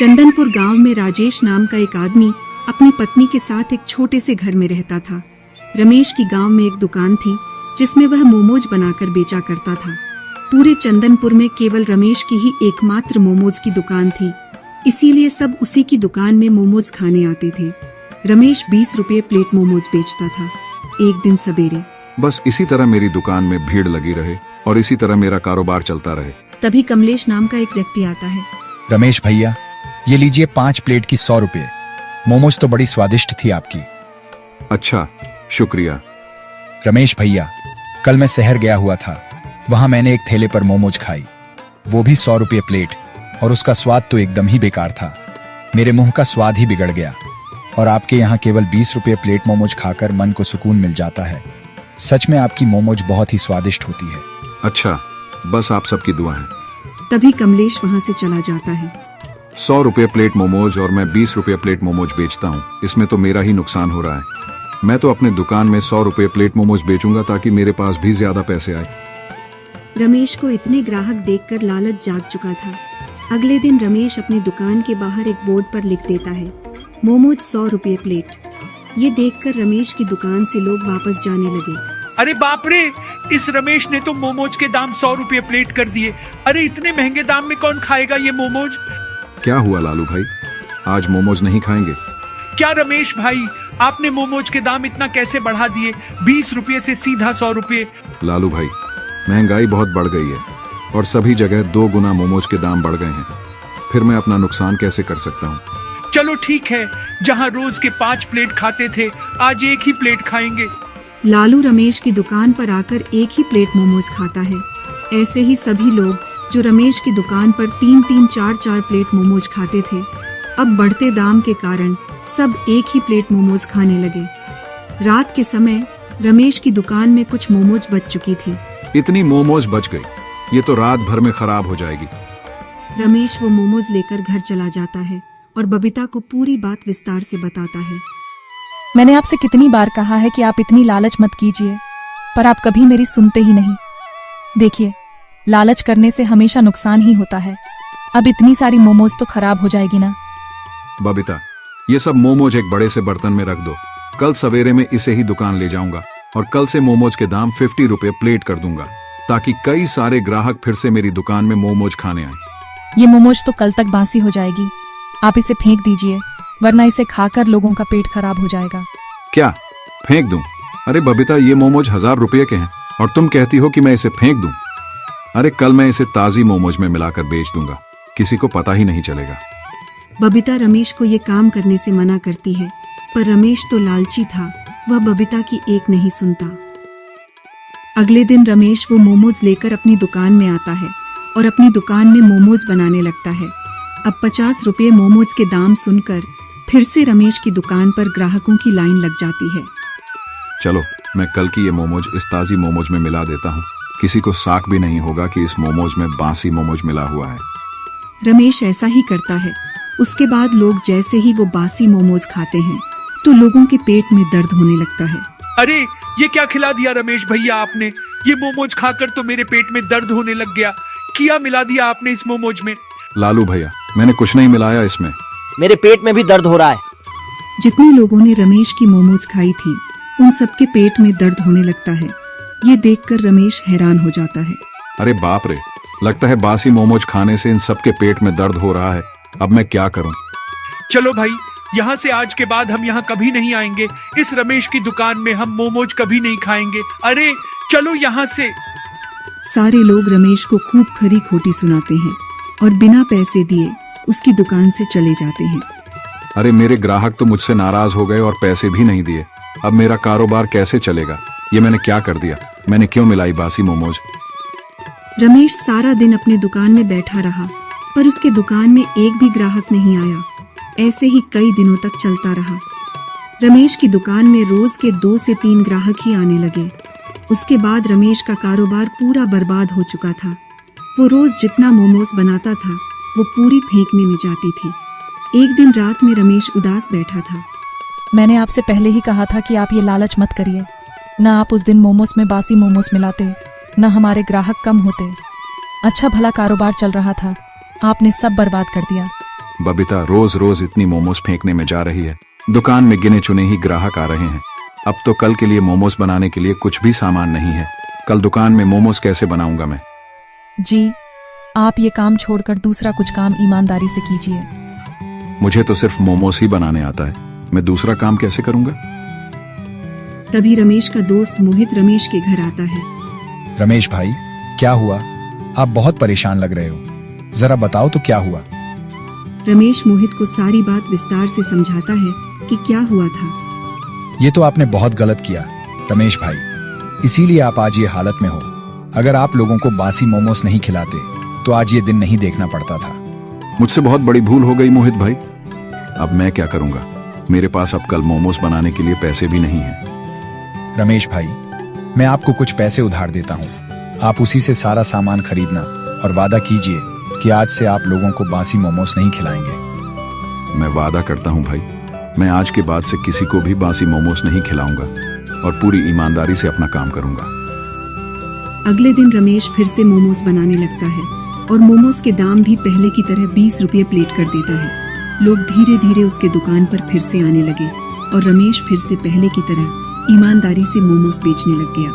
चंदनपुर गांव में राजेश नाम का एक आदमी अपनी पत्नी के साथ एक छोटे से घर में रहता था। रमेश की गांव में एक दुकान थी जिसमें वह मोमोज बनाकर बेचा करता था। पूरे चंदनपुर में केवल रमेश की ही एकमात्र मोमोज की दुकान थी, इसीलिए सब उसी की दुकान में मोमोज खाने आते थे। रमेश 20 रुपये प्लेट मोमोज बेचता था। एक दिन सवेरे बस इसी तरह मेरी दुकान में भीड़ लगी रहे और इसी तरह मेरा कारोबार चलता रहे। तभी कमलेश नाम का एक व्यक्ति आता है। रमेश भैया, ये लीजिए 5 प्लेट की 100 रुपये। मोमोज तो बड़ी स्वादिष्ट थी आपकी। अच्छा, शुक्रिया। रमेश भैया, कल मैं शहर गया हुआ था, वहां मैंने एक ठेले पर मोमोज खाई, वो भी 100 रुपये प्लेट, और उसका स्वाद तो एकदम ही बेकार था। मेरे मुंह का स्वाद ही बिगड़ गया। और आपके यहाँ केवल 20 रुपये प्लेट मोमोज खाकर मन को सुकून मिल जाता है। सच में आपकी मोमोज बहुत ही स्वादिष्ट होती है। अच्छा, बस आप सबकी दुआ है। तभी कमलेश वहां से चला जाता है। 100 रुपये प्लेट मोमोज और मैं 20 रुपये प्लेट मोमोज बेचता हूँ, इसमें तो मेरा ही नुकसान हो रहा है। मैं तो अपने दुकान में 100 रुपये प्लेट मोमोज बेचूंगा ताकि मेरे पास भी ज्यादा पैसे आए। रमेश को इतने ग्राहक देखकर लालच जाग चुका था। अगले दिन रमेश अपनी दुकान के बाहर एक बोर्ड पर लिख देता है, मोमोज 100 रुपये प्लेट। ये देखकर रमेश की दुकान से लोग वापस जाने लगे। अरे बाप रे, इस रमेश ने तो मोमोज के दाम 100 रुपये प्लेट कर दिए। अरे इतने महंगे दाम में कौन खाएगा ये मोमोज? क्या हुआ लालू भाई, आज मोमोज नहीं खाएंगे? क्या रमेश भाई, आपने मोमोज के दाम इतना कैसे बढ़ा दिए? 20 रुपये से सीधा 100 रुपये। लालू भाई, महंगाई बहुत बढ़ गई है और सभी जगह 2 गुना मोमोज के दाम बढ़ गए हैं। फिर मैं अपना नुकसान कैसे कर सकता हूँ? चलो ठीक है, जहाँ रोज के 5 प्लेट खाते थे, आज 1 ही प्लेट खाएंगे। लालू रमेश की दुकान पर आकर 1 ही प्लेट मोमोज खाता है। ऐसे ही सभी लोग जो रमेश की दुकान पर 3-3, 4-4 प्लेट मोमोज खाते थे, अब बढ़ते दाम के कारण सब 1 ही प्लेट मोमोज खाने लगे। रात के समय रमेश की दुकान में कुछ मोमोज बच चुकी थी। इतनी मोमोज बच गई, ये तो रात भर में खराब हो जाएगी। रमेश वो मोमोज लेकर घर चला जाता है और बबीता को पूरी बात विस्तार से बताता है। मैंने आपसे कितनी बार कहा है कि आप इतनी लालच मत कीजिए, पर आप कभी मेरी सुनते ही नहीं। देखिए, लालच करने से हमेशा नुकसान ही होता है। अब इतनी सारी मोमोज तो खराब हो जाएगी ना। बबीता, ये सब मोमोज एक बड़े से बर्तन में रख दो। कल सवेरे में इसे ही दुकान ले जाऊंगा और कल से मोमोज के दाम 50 रुपये प्लेट कर दूंगा, ताकि कई सारे ग्राहक फिर से मेरी दुकान में मोमोज खाने आए। ये मोमोज तो कल तक बासी हो जाएगी। आप इसे फेंक दीजिए, वरना इसे खाकर लोगों का पेट खराब हो जाएगा। क्या फेंक दूं? अरे बबीता, ये मोमोज 1000 रुपये के हैं और तुम कहती हो कि मैं इसे फेंक दूं? अरे कल मैं इसे ताजी मोमोज में मिलाकर बेच दूंगा, किसी को पता ही नहीं चलेगा। बबीता रमेश को ये काम करने से मना करती है, पर रमेश तो लालची था, वह बबीता की एक नहीं सुनता। अगले दिन रमेश वो मोमोज लेकर अपनी दुकान में आता है और अपनी दुकान में मोमोज बनाने लगता है। अब 50 रुपये मोमोज के दाम सुनकर फिर से रमेश की दुकान पर ग्राहकों की लाइन लग जाती है। चलो, मैं कल की ये मोमोज इस ताजी मोमोज में मिला देता हूँ, किसी को शाक भी नहीं होगा कि इस मोमोज में बासी मोमोज मिला हुआ है। रमेश ऐसा ही करता है। उसके बाद लोग जैसे ही वो बासी मोमोज खाते हैं तो लोगों के पेट में दर्द होने लगता है। अरे ये क्या खिला दिया रमेश भैया आपने? ये मोमोज खाकर तो मेरे पेट में दर्द होने लग गया। क्या मिला दिया आपने इस मोमोज में? लालू भैया, मैंने कुछ नहीं मिलाया इसमें। मेरे पेट में भी दर्द हो रहा है। जितने लोगों ने रमेश की मोमोज खाई थी, उन सबके पेट में दर्द होने लगता है। ये देखकर रमेश हैरान हो जाता है। अरे बाप रे, लगता है बासी मोमोज खाने से इन सबके पेट में दर्द हो रहा है। अब मैं क्या करूं? चलो भाई, यहाँ से आज के बाद हम यहाँ कभी नहीं आएंगे। इस रमेश की दुकान में हम मोमोज कभी नहीं खाएंगे। अरे चलो यहाँ से। सारे लोग रमेश को खूब खरी खोटी सुनाते हैं और बिना पैसे दिए उसकी दुकान से चले जाते हैं। अरे मेरे ग्राहक तो मुझसे नाराज हो गए और पैसे भी नहीं दिए। अब मेरा कारोबार कैसे चलेगा? ये मैंने क्या कर दिया? मैंने क्यों मिलाई बासी मोमोज? रमेश सारा दिन अपने दुकान में बैठा रहा, पर उसके दुकान में एक भी ग्राहक नहीं आया। ऐसे ही कई दिनों तक चलता रहा। रमेश की दुकान में रोज के 2 से 3 ग्राहक ही आने लगे। उसके बाद रमेश का कारोबार पूरा बर्बाद हो चुका था। वो रोज जितना मोमोज बनाता था वो पूरी फेंकने में जाती थी। एक दिन रात में रमेश उदास बैठा था। मैंने आपसे पहले ही कहा था कि आप ये लालच मत करिए। ना आप उस दिन मोमोज में बासी मोमोज मिलाते, न हमारे ग्राहक कम होते। अच्छा भला कारोबार चल रहा था, आपने सब बर्बाद कर दिया। बबीता रोज रोज इतनी मोमोज फेंकने में जा रही है। दुकान में गिने चुने ही ग्राहक आ रहे हैं। अब तो कल के लिए मोमोज बनाने के लिए कुछ भी सामान नहीं है। कल दुकान में मोमोज कैसे बनाऊंगा मैं? जी, आप ये काम छोड़कर दूसरा कुछ काम ईमानदारी से कीजिए। मुझे तो सिर्फ मोमोज ही बनाने आता है, मैं दूसरा काम कैसे करूंगा? तभी रमेश का दोस्त मोहित रमेश के घर आता है। रमेश भाई, क्या हुआ? आप बहुत परेशान लग रहे हो, जरा बताओ तो क्या हुआ? रमेश मोहित को सारी बात विस्तार से समझाता है कि क्या हुआ था। ये तो आपने बहुत गलत किया रमेश भाई, इसीलिए आप आज ये हालत में हो। अगर आप लोगों को बासी मोमोज नहीं खिलाते तो आज ये दिन नहीं देखना पड़ता था। मुझसे बहुत बड़ी भूल हो गई मोहित भाई। अब मैं क्या करूंगा? मेरे पास अब कल मोमोज बनाने के लिए पैसे भी नहीं हैं। रमेश भाई, मैं आपको कुछ पैसे उधार देता हूँ, आप उसी से सारा सामान खरीदना और वादा कीजिए कि आज से आप लोगों को बासी मोमोज नहीं खिलाएंगे। मैं वादा करता हूँ भाई, मैं आज के बाद से किसी को भी बासी मोमोज नहीं खिलाऊंगा और पूरी ईमानदारी से अपना काम करूंगा। अगले दिन रमेश फिर से मोमोज बनाने लगता है और मोमोज के दाम भी पहले की तरह 20 रुपये प्लेट कर देता है। लोग धीरे धीरे उसके दुकान पर फिर से आने लगे और रमेश फिर से पहले की तरह ईमानदारी से मोमोज बेचने लग गया।